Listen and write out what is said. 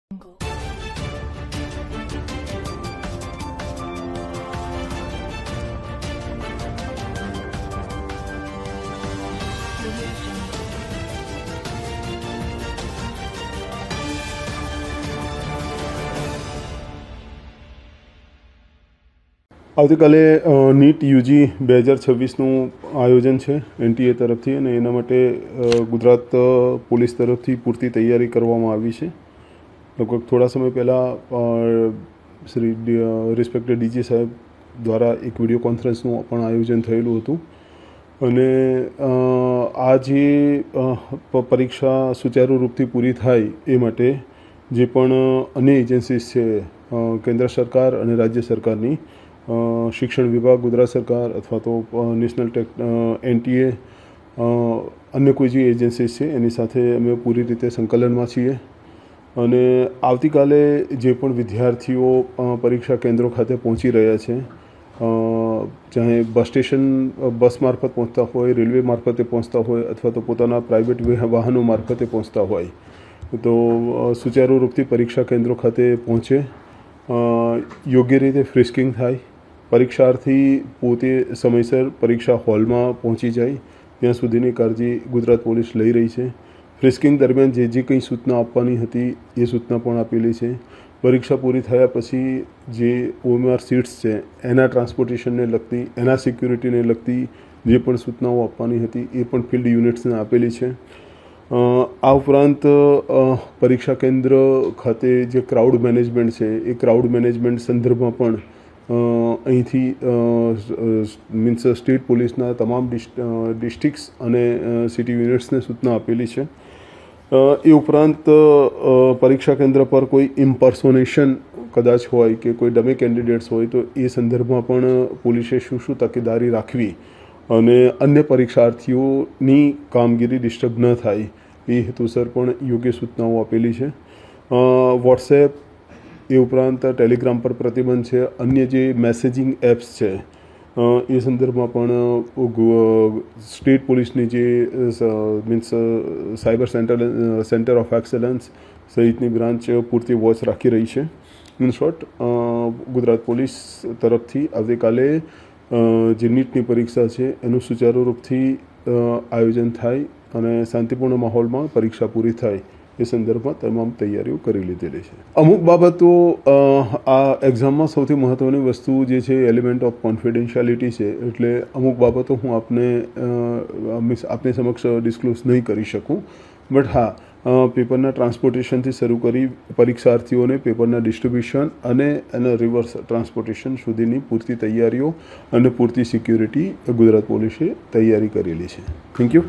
આવતીકાલે NEET UG 2026નું આયોજન છે એનટીએ તરફથી, અને એના માટે ગુજરાત પોલીસ તરફથી પૂરતી તૈયારી કરવામાં આવી છે. લગભગ થોડા સમય પહેલાં શ્રી રિસ્પેક્ટેડ ડીજી સાહેબ દ્વારા એક વિડીયો કોન્ફરન્સનું પણ આયોજન થયેલું હતું, અને આ જે પરીક્ષા સુચારુ રૂપથી પૂરી થાય એ માટે જે પણ અન્ય એજન્સીસ છે, કેન્દ્ર સરકાર અને રાજ્ય સરકારની, શિક્ષણ વિભાગ, ગુજરાત સરકાર અથવા તો નેશનલ એનટીએ, અન્ય કોઈ જે એજન્સીસ છે એની સાથે અમે પૂરી રીતે સંકલનમાં છીએ. અને આવતીકાલે જે પણ વિદ્યાર્થીઓ પરીક્ષા કેન્દ્રો ખાતે પહોંચી રહ્યા છે, ચાહે બસ સ્ટેશન બસ મારફત પહોંચતા હોય, રેલવે મારફતે પહોંચતા હોય અથવા તો પોતાના પ્રાઇવેટ વાહનો મારફતે પહોંચતા હોય, તો સુચારુ રૂપથી પરીક્ષા કેન્દ્રો ખાતે પહોંચે, યોગ્ય રીતે ફ્રિસ્કિંગ થાય, પરીક્ષાર્થી પોતે સમયસર પરીક્ષા હોલમાં પહોંચી જાય ત્યાં સુધીની કાળજી ગુજરાત પોલીસ લઈ રહી છે. ફ્રિસ્કિંગ દરમિયાન જે કંઈ સૂચના આપવાની હતી એ સૂચના પણ આપેલી છે. પરીક્ષા પૂરી થયા પછી જે OMR સીટ્સ છે એના ટ્રાન્સપોર્ટેશનને લગતી, એના સિક્યુરિટીને લગતી જે પણ સૂચનાઓ આપવાની હતી એ પણ ફિલ્ડ યુનિટ્સને આપેલી છે. આ ઉપરાંત પરીક્ષા કેન્દ્ર ખાતે જે ક્રાઉડ મેનેજમેન્ટ છે એ ક્રાઉડ મેનેજમેન્ટ સંદર્ભમાં પણ અહીંથી મીન્સ સ્ટેટ પોલીસના તમામ ડિસ્ટ્રિક્ટ્સ અને સિટી યુનિટ્સને સૂચના આપેલી છે. એ ઉપરાંત પરીક્ષા કેન્દ્ર પર કોઈ ઇમ્પર્સોનેશન કદાચ હોય કે કોઈ ડમી કેન્ડિડેટ્સ હોય તો એ સંદર્ભમાં પણ પોલીસે શું તકેદારી રાખવી અને અન્ય પરીક્ષાર્થીઓની કામગીરી ડિસ્ટર્બ ન થાય એ હેતુસર પણ યોગ્ય સૂચનાઓ આપેલી છે. વોટ્સએપ, એ ઉપરાંત ટેલિગ્રામ પર પ્રતિબંધ છે. અન્ય જે મેસેજિંગ એપ્સ છે એ સંદર્ભમાં પણ સ્ટેટ પોલીસની જે means cyber centre of excellence સહિતની બ્રાન્ચ પૂરતી વોચ રાખી રહી છે. ઇન શોર્ટ, ગુજરાત પોલીસ તરફથી આવતીકાલે જે નીટની પરીક્ષા છે એનું સુચારુ રૂપથી આયોજન થાય અને શાંતિપૂર્ણ માહોલમાં પરીક્ષા પૂરી થાય એ સંદર્ભમાં તમામ તૈયારીઓ કરી લીધેલી છે. અમુક બાબતો, આ એક્ઝામમાં સૌથી મહત્ત્વની વસ્તુ જે છે એલિમેન્ટ ઓફ કોન્ફિડેન્શિયાલિટી છે, એટલે અમુક બાબતો હું આપની સમક્ષ ડિસ્ક્લોઝ નહીં કરી શકું. બટ હા, પેપરના ટ્રાન્સપોર્ટેશનથી શરૂ કરી પરીક્ષાર્થીઓને પેપરના ડિસ્ટ્રીબ્યુશન અને એના રિવર્સ ટ્રાન્સપોર્ટેશન સુધીની પૂરતી તૈયારીઓ અને પૂરતી સિક્યુરિટી ગુજરાત પોલીસે તૈયારી કરેલી છે. Thank you.